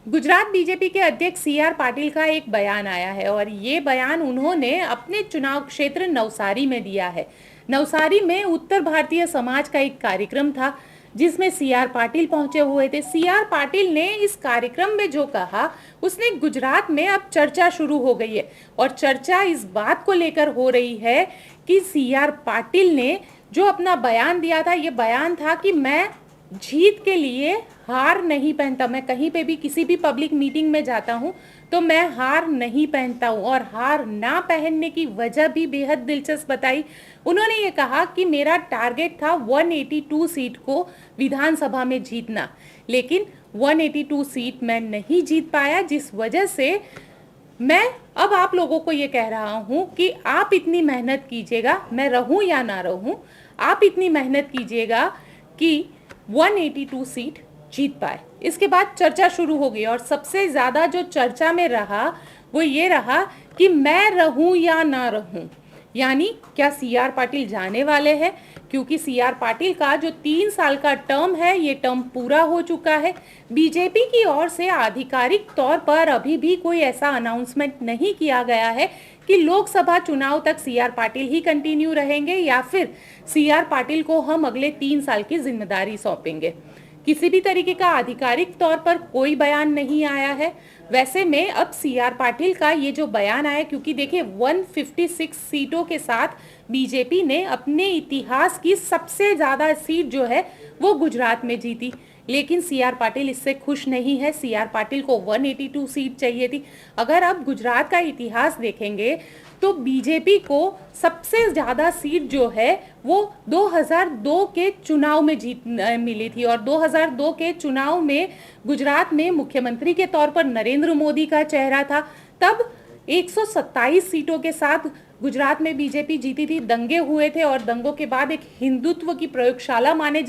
Gujarat BJP के अध्यक्ष CR. Patil का एक बयान आया है और ये बयान उन्होंने अपने चुनाव क्षेत्र नवसारी में दिया है। नवसारी में उत्तर भारतीय समाज का एक कार्यक्रम था जिसमें सी.आर. पाटिल पहुंचे हुए थे। सी.आर. पाटिल ने इस कार्यक्रम में जो कहा उसने गुजरात में अब चर्चा शुरू हो गई है और चर्चा इस बात को लेकर हो रही है कि सी.आर. पाटिल ने जो अपना बयान दिया था, ये बयान था कि मैं जीत के लिए हार नहीं पहनता। मैं कहीं पे भी किसी भी पब्लिक मीटिंग में जाता हूँ तो मैं हार नहीं पहनता हूँ और हार ना पहनने की वजह भी बेहद दिलचस्प बताई। उन्होंने ये कहा कि मेरा टारगेट था 182 सीट को विधानसभा में जीतना, लेकिन 182 सीट मैं नहीं जीत पाया, जिस वजह से मैं अब आप लोगों को ये कह रहा हूँ कि आप इतनी मेहनत कीजिएगा, मैं रहूँ या ना रहूँ, आप इतनी मेहनत कीजिएगा कि 182 सीट जीत पाए। इसके बाद चर्चा शुरू हो गई और सबसे ज़्यादा जो चर्चा में रहा वो ये रहा कि मैं रहूं या ना रहूं, यानी क्या सी.आर. पाटिल जाने वाले हैं, क्योंकि सी.आर. पाटिल का जो 3 साल का टर्म है ये टर्म पूरा हो चुका है। बीजेपी की ओर से आधिकारिक तौर पर अभी भी कोई ऐसा अनाउंसमेंट नहीं किया गया है कि लोकसभा चुनाव तक सी.आर. पाटिल ही कंटिन्यू रहेंगे या फिर सी.आर. पाटिल को हम अगले 3 साल की जिम्मेदारी सौंपेंगे। किसी भी तरीके का आधिकारिक तौर पर कोई बयान नहीं आया है। वैसे में अब सी.आर. पाटिल का ये जो बयान आया, क्योंकि देखिए 156 सीटों के साथ बीजेपी ने अपने इतिहास की सबसे ज़्यादा सीट जो है वो गुजरात में जीती, लेकिन सी.आर. पाटिल इससे खुश नहीं है। सी.आर. पाटिल को 182 सीट चाहिए थी। अगर आप गुजरात का इतिहास देखेंगे तो बीजेपी को सबसे ज़्यादा सीट जो है वो 2002 के चुनाव में जीत मिली थी और 2002 के चुनाव में गुजरात में मुख्यमंत्री के तौर पर नरेंद्र मोदी का चेहरा था। तब 127 सीटों के साथ गुजरात में बीजेपी जीती थी। दंगे हुए थे और दंगों के बाद एक हिंदुत्व की प्रयोगशाला माने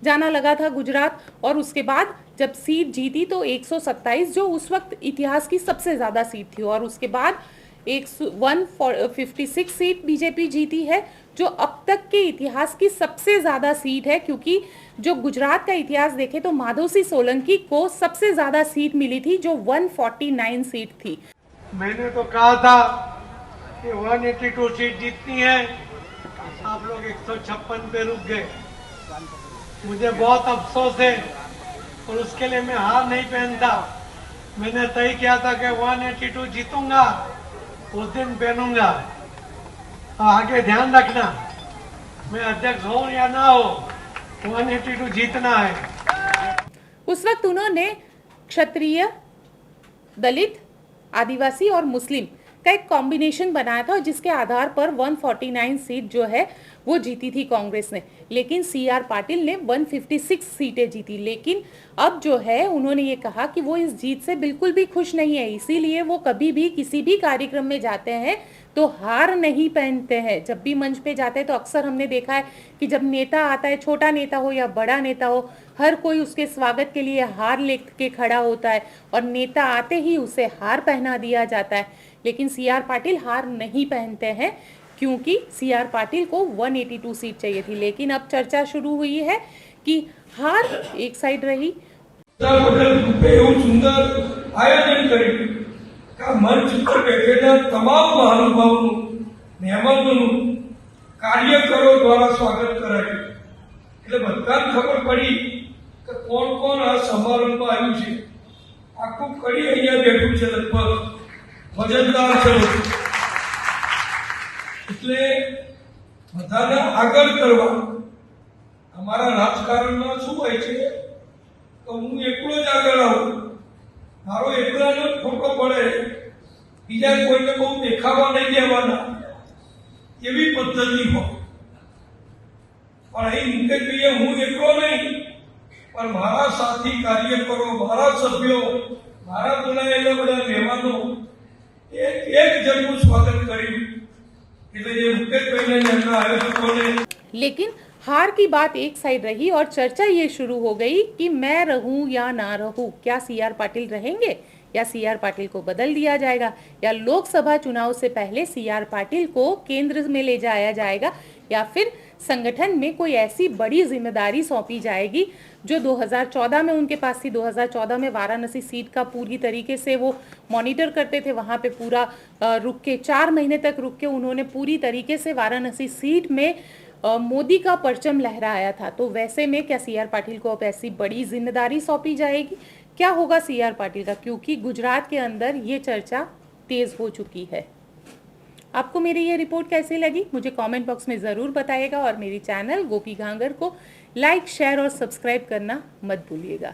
जाना लगा था गुजरात, और उसके बाद जब सीट जीती तो 127 जो उस वक्त इतिहास की सबसे ज़्यादा सीट थी, और उसके बाद 156 सीट बीजेपी जीती है जो अब तक के इतिहास की सबसे ज़्यादा सीट है। क्योंकि जो गुजरात का इतिहास देखे तो माधव सिंह सोलंकी को सबसे ज़्यादा सीट मिली थी जो 149 सीट थी। मैंने तो कहा था कि 182 सीट जीतनी है, आप लोग 156 पे रुक गए। मुझे बहुत अफसोस है और उसके लिए मैं हार नहीं पहनता। मैंने तय किया था कि 182 जीतूंगा, उस दिन पहनूंगा। आगे ध्यान रखना, मैं अध्यक्ष हो या ना हो, 182 जीतना है। उस वक्त उन्होंने क्षत्रिय, दलित, आदिवासी और मुस्लिम का एक कॉम्बिनेशन बनाया था जिसके आधार पर 149 सीट जो है वो जीती थी कांग्रेस ने, लेकिन सी.आर. पाटिल ने 156 सीटें जीती। लेकिन अब जो है उन्होंने ये कहा कि वो इस जीत से बिल्कुल भी खुश नहीं है, इसीलिए वो कभी भी किसी भी कार्यक्रम में जाते हैं तो हार नहीं पहनते हैं। जब भी मंच पे जाते हैं तो अक्सर हमने देखा है कि जब नेता आता है, छोटा नेता हो या बड़ा नेता हो, हर कोई उसके स्वागत के लिए हार लेके खड़ा होता है और नेता आते ही उसे हार पहना दिया जाता है। लेकिन सी.आर. पाटिल हार नहीं पहनते हैं क्योंकि सी.आर. पाटिल को 182 सीट चाहिए थी। लेकिन अब चर्चा शुरू हुई है कि हार एक साइड रही। सुंदर आयोजन કર્યું કે મંચ પર બેઠેલા તમામ મહાનુભાવોનું, મહેમાનોનું કાર્યકરો દ્વારા સ્વાગત કરાયું, એટલે બધાને ખબર પડી કે કોણ કોણ આ સમારંભમાં આવ્યું છે। આખું કડી અહીંયા બેઠું છે, લગભગ વજનદાર છે, એટલે બધાને આગળ કરવા। અમારા રાજકારણમાં શું હોય છે તો હું એકલો જ આગળ આવું, મારો એકલાનો જ ફોટો પડે, બીજા કોઈને બહુ દેખાવા નહીં દેવાના, એવી પદ્ધતિ હોય। પણ અહીં મુકેશભાઈએ હું એકલો નહીં પણ મારા સાથી કાર્યકરો, મારા સભ્યો, મારા બોલાયેલા બધા મહેમાનો એક જણનું સ્વાગત કર્યું। એટલે જે મુકેશભાઈને એમના આયોજકોને। लेकिन हार की बात एक साइड रही और चर्चा ये शुरू हो गई कि मैं रहूं या ना रहूं, क्या सी.आर. पाटिल रहेंगे या सी आर पाटिल को बदल दिया जाएगा, या लोकसभा चुनाव से पहले सी आर पाटिल को केंद्र में ले जाया जाएगा, या फिर संगठन में कोई ऐसी बड़ी जिम्मेदारी सौंपी जाएगी जो 2014 में उनके पास थी। 2014 में वाराणसी सीट का पूरी तरीके से वो मॉनिटर करते थे, वहाँ पे पूरा रुक के 4 महीने तक रुक के उन्होंने पूरी तरीके से वाराणसी सीट में मोदी का परचम लहराया था। तो वैसे में क्या सी आर पाटिल को अब ऐसी बड़ी जिम्मेदारी सौंपी जाएगी? क्या होगा सी आर पाटिल का? क्योंकि गुजरात के अंदर ये चर्चा तेज हो चुकी है। आपको मेरी ये रिपोर्ट कैसी लगी मुझे कमेंट बॉक्स में ज़रूर बताइएगा, और मेरी चैनल गोपी घांगर को लाइक, शेयर और सब्सक्राइब करना मत भूलिएगा।